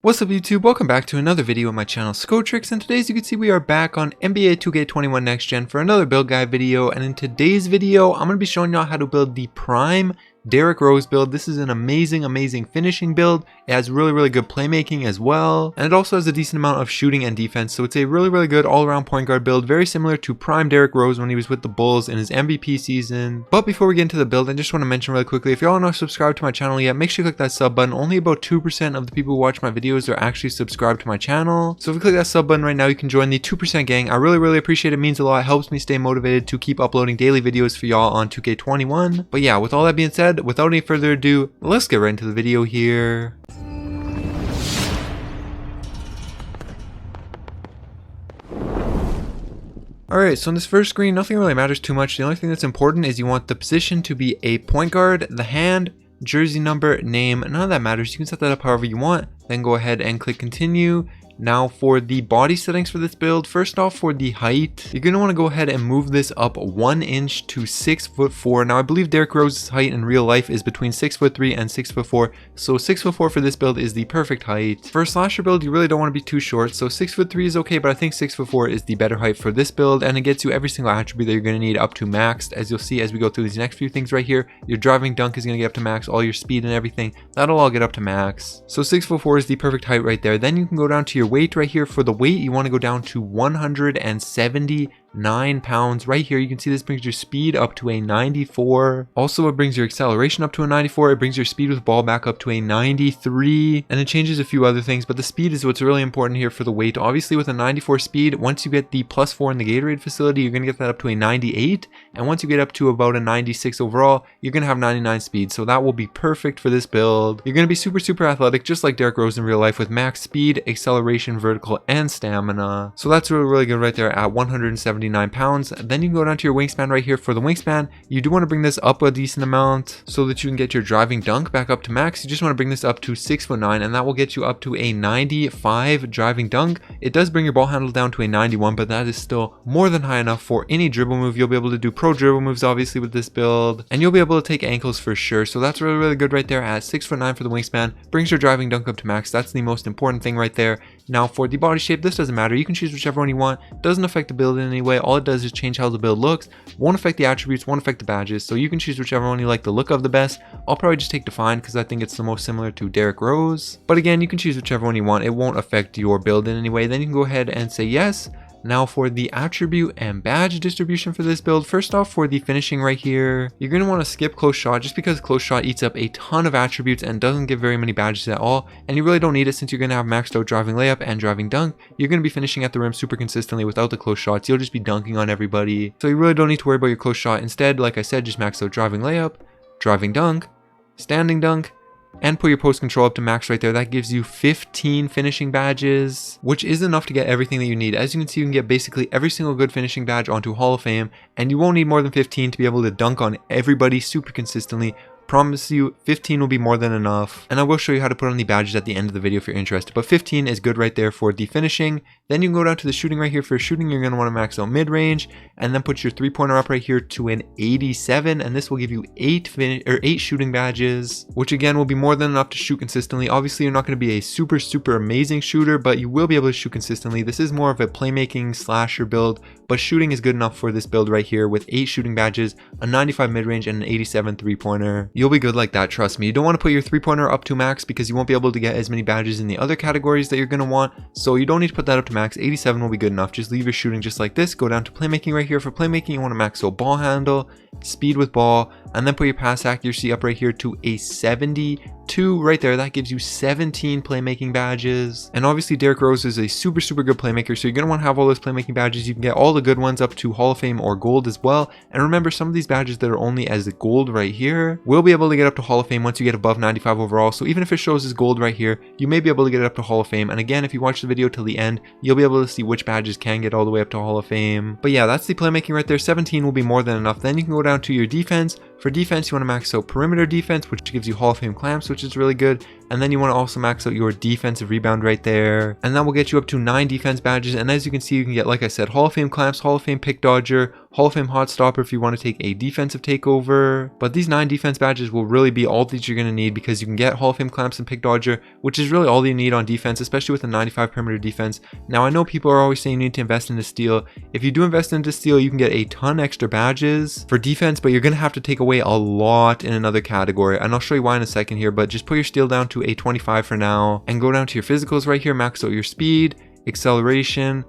What's up YouTube, welcome back to another video on my channel Skotrix, and today as you can see we are back on NBA 2K21 Next Gen for another build guide video. And in today's video I'm going to be showing y'all how to build the prime Derrick Rose build. This is an amazing finishing build. It has really good playmaking as well, and it also has a decent amount of shooting and defense, so it's a really good all-around point guard build, very similar to prime Derrick Rose when he was with the Bulls in his MVP season. But before we get into the build, I just want to mention really quickly, if y'all are not subscribed to my channel yet, make sure you click that sub button. Only about 2% of the people who watch my videos are actually subscribed to my channel, so if you click that sub button right now, you can join the 2% gang. I really appreciate it. It means a lot. It helps me stay motivated to keep uploading daily videos for y'all on 2K21. But yeah, with all that being said, without any further ado, let's get right into the video here. Alright, so on this first screen, nothing really matters too much. The only thing that's important is you want the position to be a point guard, the hand, jersey number, name, none of that matters. You can set that up however you want, then go ahead and click continue. Now for the body settings for this build, first off for the height, you're going to want to go ahead and move this up 1 inch to 6'4". Now I believe Derrick Rose's height in real life is between 6'3" and 6'4", so 6'4" for this build is the perfect height. For a slasher build, you really don't want to be too short, so 6'3" is okay, but I think 6'4" is the better height for this build, and it gets you every single attribute that you're going to need up to maxed. As you'll see as we go through these next few things right here, your driving dunk is going to get up to max, all your speed and everything, that'll all get up to max. So 6'4" is the perfect height right there. Then you can go down to your weight right here. For the weight, you want to go down to 179 pounds. Right here, you can see this brings your speed up to a 94. Also, it brings your acceleration up to a 94. It brings your speed with ball back up to a 93. And it changes a few other things, but the speed is what's really important here for the weight. Obviously, with a 94 speed, once you get the +4 in the Gatorade facility, you're going to get that up to a 98. And once you get up to about a 96 overall, you're going to have 99 speed. So that will be perfect for this build. You're going to be super athletic, just like Derrick Rose in real life, with max speed, acceleration, vertical, and stamina. So that's really good right there at 179 pounds. Then you can go down to your wingspan right here. For the wingspan, you do want to bring this up a decent amount so that you can get your driving dunk back up to max. You just want to bring this up to 6'9", and that will get you up to a 95 driving dunk. It does bring your ball handle down to a 91, but that is still more than high enough for any dribble move. You'll be able to do pro dribble moves obviously with this build, and you'll be able to take ankles for sure. So that's really good right there at 6'9" for the wingspan. Brings your driving dunk up to max. That's the most important thing right there. Now for the body shape, this doesn't matter. You can choose whichever one you want. Doesn't affect the build in any way. All it does is change how the build looks. Won't affect the attributes, won't affect the badges. So you can choose whichever one you like the look of the best. I'll probably just take Define because I think it's the most similar to Derrick Rose. But again, you can choose whichever one you want. It won't affect your build in any way. Then you can go ahead and say yes. Now for the attribute and badge distribution for this build, first off for the finishing right here, you're going to want to skip close shot just because close shot eats up a ton of attributes and doesn't give very many badges at all, and you really don't need it since you're going to have maxed out driving layup and driving dunk. You're going to be finishing at the rim super consistently without the close shots. You'll just be dunking on everybody, so you really don't need to worry about your close shot. Instead, like I said, just max out driving layup, driving dunk, standing dunk, and put your post control up to max right there. That gives you 15 finishing badges, which is enough to get everything that you need. As you can see, you can get basically every single good finishing badge onto Hall of Fame, and you won't need more than 15 to be able to dunk on everybody super consistently. Promise you 15 will be more than enough, and I will show you how to put on the badges at the end of the video if you're interested, but 15 is good right there for the finishing. Then you can go down to the shooting right here. For shooting, you're going to want to max out mid-range and then put your 3-pointer up right here to an 87, and this will give you 8 shooting badges, which again will be more than enough to shoot consistently. Obviously you're not going to be a super amazing shooter, but you will be able to shoot consistently. This is more of a playmaking slasher build, but shooting is good enough for this build right here with 8 shooting badges, a 95 mid-range, and an 87 3-pointer. You'll be good like that, trust me. You don't want to put your 3-pointer up to max because you won't be able to get as many badges in the other categories that you're going to want, so you don't need to put that up to max. 87 will be good enough. Just leave your shooting just like this. Go down to playmaking right here. For playmaking, you want to max out ball handle, speed with ball, and then put your pass accuracy up right here to a 72 right there. That gives you 17 playmaking badges. And obviously Derrick Rose is a super good playmaker, so you're going to want to have all those playmaking badges. You can get all the good ones up to Hall of Fame or gold as well. And remember, some of these badges that are only as gold right here will be able to get up to Hall of Fame once you get above 95 overall. So even if it shows as gold right here, you may be able to get it up to Hall of Fame. And again, if you watch the video till the end, you'll be able to see which badges can get all the way up to Hall of Fame. But yeah, that's the playmaking right there. 17 will be more than enough. Then you can go down to your defense. For defense, you want to max out perimeter defense, which gives you Hall of Fame clamps, which is really good. And then you want to also max out your defensive rebound right there. And that will get you up to 9 defense badges. And as you can see, you can get, like I said, Hall of Fame clamps, Hall of Fame pick dodger, Hall of Fame hot stopper if you want to take a defensive takeover. But these 9 defense badges will really be all that you're going to need, because you can get Hall of Fame clamps and pick dodger, which is really all you need on defense, especially with a 95 perimeter defense. Now I know people are always saying you need to invest into steal. If you do invest into steal, you can get a ton extra badges for defense, but you're going to have to take away a lot in another category, and I'll show you why in a second here. But just put your steal down to a 25 for now, and go down to your physicals right here, max out your speed, acceleration,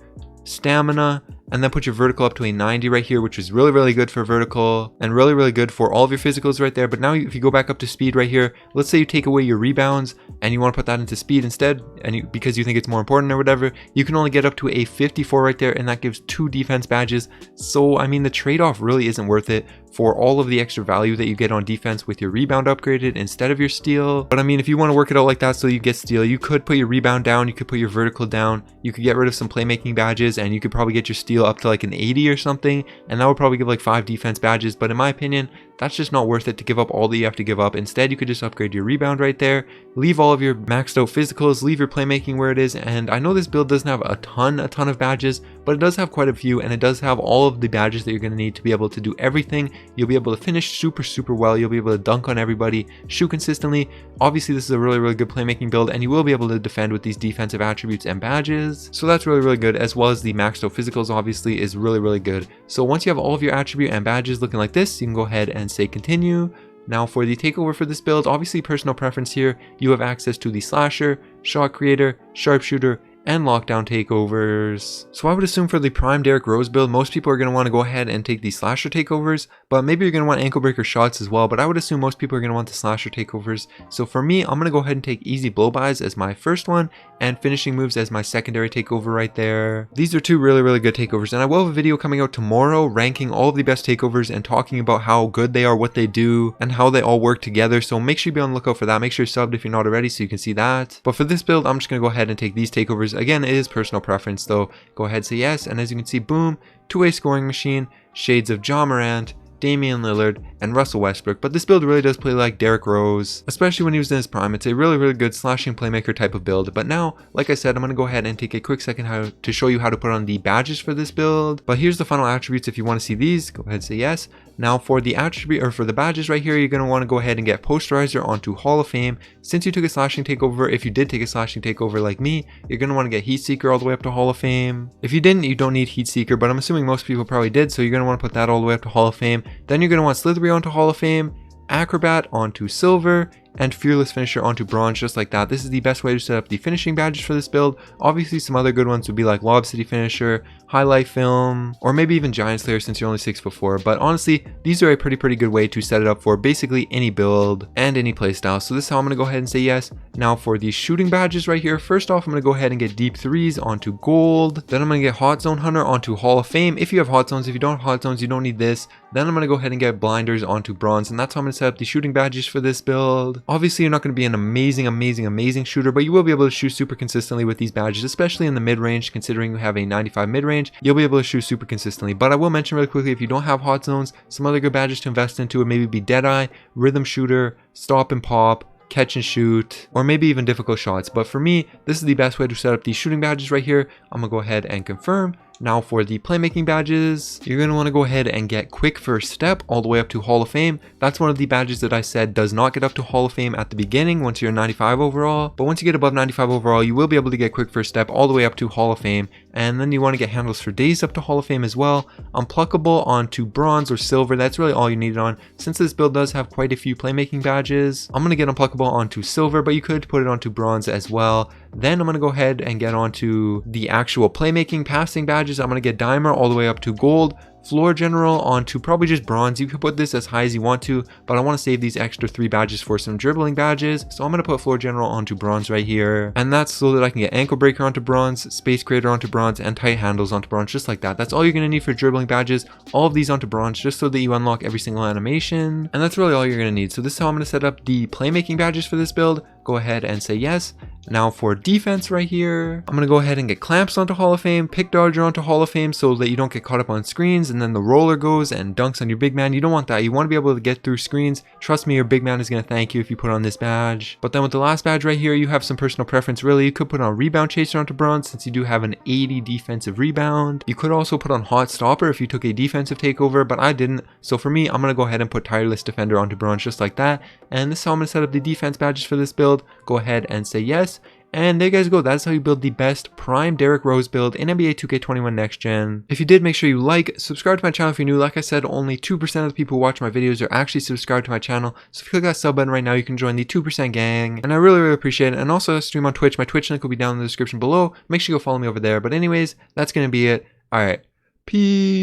stamina, and then put your vertical up to a 90 right here, which is really good for vertical and really good for all of your physicals right there. But now if you go back up to speed right here, let's say you take away your rebounds and you want to put that into speed instead, and because you think it's more important or whatever, you can only get up to a 54 right there, and that gives 2 defense badges. So I mean, the trade-off really isn't worth it for all of the extra value that you get on defense with your rebound upgraded instead of your steal. But I mean, if you want to work it out like that so you get steal, you could put your rebound down, you could put your vertical down, you could get rid of some playmaking badges, and you could probably get your steal up to like an 80 or something, and that would probably give like 5 defense badges. But in my opinion, that's just not worth it to give up all that you have to give up. Instead, you could just upgrade your rebound right there, leave all of your maxed out physicals, leave your playmaking where it is. And I know this build doesn't have a ton of badges, but it does have quite a few, and it does have all of the badges that you're going to need to be able to do everything. You'll be able to finish super well, you'll be able to dunk on everybody, shoot consistently. Obviously this is a really good playmaking build, and you will be able to defend with these defensive attributes and badges. So that's really good, as well as the maxed out physicals obviously is really good. So once you have all of your attribute and badges looking like this, you can go ahead and say continue. Now for the takeover for this build, obviously personal preference here, you have access to the slasher, shot creator, sharpshooter, and lockdown takeovers. So I would assume for the prime Derrick Rose build, most people are going to want to go ahead and take the slasher takeovers, but maybe you're going to want ankle breaker shots as well. But I would assume most people are going to want the slasher takeovers. So for me, I'm going to go ahead and take easy blow-bys as my first one, and finishing moves as my secondary takeover right there. These are 2 really good takeovers, and I will have a video coming out tomorrow ranking all of the best takeovers and talking about how good they are, what they do, and how they all work together. So make sure you be on the lookout for that. Make sure you're subbed if you're not already so you can see that. But for this build, I'm just going to go ahead and take these takeovers. Again, it is personal preference though. Go ahead, say yes, and as you can see, boom, 2-way scoring machine, shades of Morant, Damian Lillard, and Russell Westbrook. But this build really does play like Derrick Rose, especially when he was in his prime. It's a really good slashing playmaker type of build. But now, like I said, I'm going to go ahead and take a quick second to show you how to put on the badges for this build. But here's the final attributes. If you want to see these, go ahead and say yes. Now for the attribute, or for the badges right here, you're going to want to go ahead and get posterizer onto Hall of Fame. Since you took a slashing takeover, if you did take a slashing takeover like me, you're going to want to get heat seeker all the way up to Hall of Fame. If you didn't, you don't need heat seeker, but I'm assuming most people probably did, so you're going to want to put that all the way up to Hall of Fame. Then you're going to want Slithery onto Hall of Fame, Acrobat onto Silver, and Fearless Finisher onto Bronze, just like that. This is the best way to set up the finishing badges for this build. Obviously some other good ones would be like Lob City Finisher, Highlight Film, or maybe even Giant Slayer since you're only 6'4". But honestly, these are a pretty good way to set it up for basically any build and any playstyle. So this is how I'm going to go ahead and say yes. Now for the shooting badges right here, first off, I'm going to go ahead and get Deep Threes onto Gold. Then I'm going to get Hot Zone Hunter onto Hall of Fame. If you have Hot Zones, if you don't have Hot Zones, you don't need this. Then I'm going to go ahead and get Blinders onto Bronze, and that's how I'm going to set up the shooting badges for this build. Obviously, you're not going to be an amazing shooter, but you will be able to shoot super consistently with these badges, especially in the mid-range. Considering you have a 95 mid-range, you'll be able to shoot super consistently. But I will mention really quickly, if you don't have Hot Zones, some other good badges to invest into would maybe be Deadeye, Rhythm Shooter, Stop and Pop, Catch and Shoot, or maybe even Difficult Shots. But for me, this is the best way to set up these shooting badges right here. I'm going to go ahead and confirm. Now for the playmaking badges, you're going to want to go ahead and get Quick First Step all the way up to Hall of Fame. That's one of the badges that I said does not get up to Hall of Fame at the beginning once you're 95 overall. But once you get above 95 overall, you will be able to get Quick First Step all the way up to Hall of Fame. And then you want to get Handles for Days up to Hall of Fame as well. Unpluckable onto Bronze or Silver. That's really all you need it on. Since this build does have quite a few playmaking badges, I'm going to get Unpluckable onto Silver, but you could put it onto Bronze as well. Then I'm going to go ahead and get onto the actual playmaking passing badges. I'm going to get Dimer all the way up to Gold. Floor General onto probably just Bronze. You can put this as high as you want to, but I want to save these extra 3 badges for some dribbling badges. So I'm going to put Floor General onto Bronze right here. And that's so that I can get Ankle Breaker onto Bronze, Space Creator onto Bronze, and Tight Handles onto Bronze, just like that. That's all you're going to need for dribbling badges. All of these onto Bronze, just so that you unlock every single animation. And that's really all you're going to need. So this is how I'm going to set up the playmaking badges for this build. Go go ahead and say yes. Now for defense right here, I'm going to go ahead and get clamps onto Hall of Fame, pick dodger onto Hall of Fame so that you don't get caught up on screens, and then the roller goes and dunks on your big man. You don't want that. You want to be able to get through screens. Trust me, your big man is going to thank you if you put on this badge. But then with the last badge right here, you have some personal preference really. You could put on rebound chaser onto bronze since you do have an 80 defensive rebound. You could also put on hot stopper if you took a defensive takeover, but I didn't. So for me, I'm going to go ahead and put tireless defender onto bronze just like that. And this is how I'm going to set up the defense badges for this build. Go ahead and say yes. And there you guys go. That's how you build the best prime Derrick Rose build in NBA 2K21 Next Gen. If you did, make sure you like, subscribe to my channel if you're new. Like I said, only 2% of the people who watch my videos are actually subscribed to my channel. So if you click that sub button right now, you can join the 2% gang. And I really, really appreciate it. And also I stream on Twitch. My Twitch link will be down in the description below. Make sure you go follow me over there. But anyways, that's going to be it. All right. Peace.